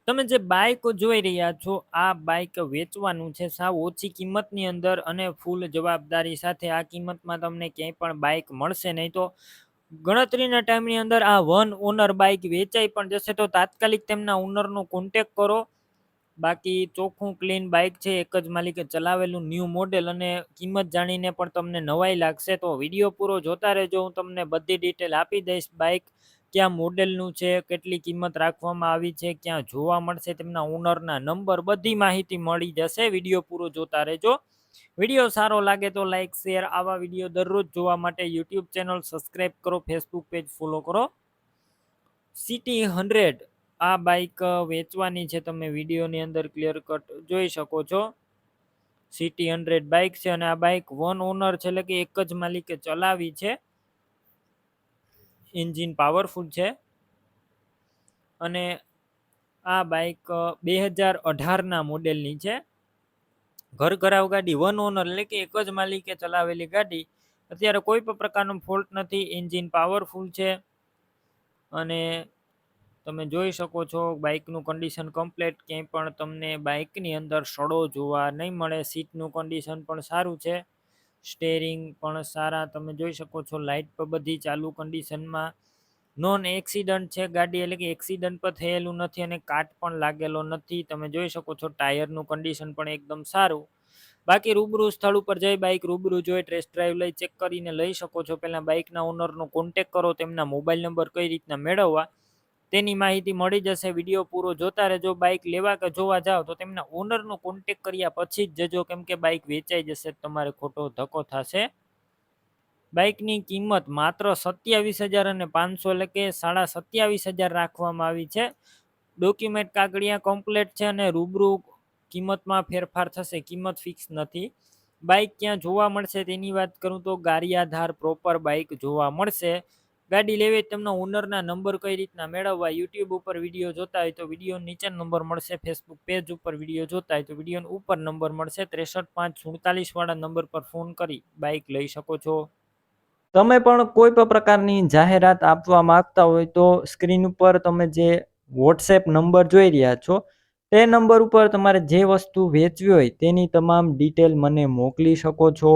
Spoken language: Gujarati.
તમે જે બાઈક જોઈ રહ્યા છો આ બાઈક વેચવાનું છે સાવ ઓછી કિંમતની અંદર અને ફૂલ જવાબદારી સાથે. આ કિંમતમાં તમને ક્યાંય પણ બાઈક મળશે નહીં. તો ગણતરીના ટાઈમની અંદર આ વન ઓનર બાઈક વેચાઈ પણ જશે. તો તાત્કાલિક તેમના ઓનરનો કોન્ટેક કરો. બાકી ચોખ્ખું ક્લીન બાઈક છે, એક જ માલિકે ચલાવેલું ન્યૂ મોડેલ, અને કિંમત જાણીને પણ તમને નવાઈ લાગશે. તો વિડીયો પૂરો જોતા રહેજો, હું તમને બધી ડિટેલ આપી દઈશ. બાઈક ક્યાં મોડેલનું છે, કેટલી કિંમત રાખવામાં આવી છે, ક્યાં જોવા મળશે, તેમના ઓનરના નંબર, બધી માહિતી મળી જશે. વિડીયો પૂરો જોતા રહેજો. વિડીયો સારો લાગે તો લાઈક શેર. આવા વિડીયો દરરોજ જોવા માટે યુટ્યુબ ચેનલ સબસ્ક્રાઈબ કરો, ફેસબુક પેજ ફોલો કરો. સિટી 100 આ બાઈક વેચવાની છે, તમે વિડીયોની અંદર ક્લિયર કટ જોઈ શકો છો. સિટી 100 બાઈક છે અને આ બાઈક વન ઓનર છે, એટલે કે એક જ માલિકે ચલાવી છે. એન્જિન પાવરફુલ છે અને આ બાઈક 2018ના મોડેલની છે. ઘર ઘરાવ ગાડી, વન ઓનર એટલે કે એક જ માલિકે ચલાવેલી ગાડી. અત્યારે કોઈ પણ પ્રકારનો ફોલ્ટ નથી. એન્જિન પાવરફુલ છે અને તમે જોઈ શકો છો બાઇકનું કન્ડિશન કમ્પ્લીટ. ક્યાંય પણ તમને બાઇકની અંદર સડો જોવા નહીં મળે. સીટનું કન્ડિશન પણ સારું છે, સ્ટેરિંગ પણ સારા તમે જોઈ શકો છો. લાઇટ પણ બધી ચાલુ કન્ડિશનમાં. નોન એક્સિડન્ટ છે ગાડી, એટલે કે એક્સિડન્ટ પણ થયેલું નથી અને કાટ પણ લાગેલો નથી. તમે જોઈ શકો છો ટાયરનું કન્ડિશન પણ એકદમ સારું. બાકી રૂબરૂ સ્થળ ઉપર જઈ બાઇક રૂબરૂ જોઈ ટેસ્ટ ડ્રાઈવ લઈ ચેક કરીને લઈ શકો છો. પહેલાં બાઇકના ઓનરનો કોન્ટેક કરો, તેમના મોબાઈલ નંબર કઈ રીતના મેળવવા તેની માહિતી મળી જશે. વિડીયો પૂરો જોતા રહેજો. બાઇક લેવા કે જોવા જાઓ તો તેમના ઓનરનો કોન્ટેક કર્યા પછી જ જજો, કેમ કે બાઇક વેચાઈ જશે, તમારે ખોટો ધક્કો થશે. બાઇકની કિંમત માત્ર 27,500 એટલે કે 27,500 રાખવામાં આવી છે. ડોક્યુમેન્ટ કાગળિયા કમ્પ્લેટ છે અને રૂબરૂ કિંમતમાં ફેરફાર થશે, કિંમત ફિક્સ નથી. બાઇક ક્યાં જોવા મળશે તેની વાત કરું તો ગારિયાધાર પ્રોપર બાઇક જોવા મળશે. ગાડી લેવી તેમના ઓનરના નંબર કઈ રીતના મેળવવા, યુટ્યુબ ઉપર વિડીયો જોતા હોય તો વિડીયો નીચે નંબર મળશે. ફેસબુક પેજ ઉપર વિડીયો જોતા હોય તો વિડીયો ઉપર નંબર મળશે. 63 5 47 વાળા નંબર પર ફોન કરી બાઇક લઈ શકો છો. તમે પણ કોઈ પણ પ્રકારની જાહેરાત આપવા માંગતા હોય તો સ્ક્રીન ઉપર તમે જે વોટ્સએપ નંબર જોઈ રહ્યા છો તે નંબર ઉપર તમારે જે વસ્તુ વેચવી હોય તેની તમામ ડિટેલ મને મોકલી શકો છો.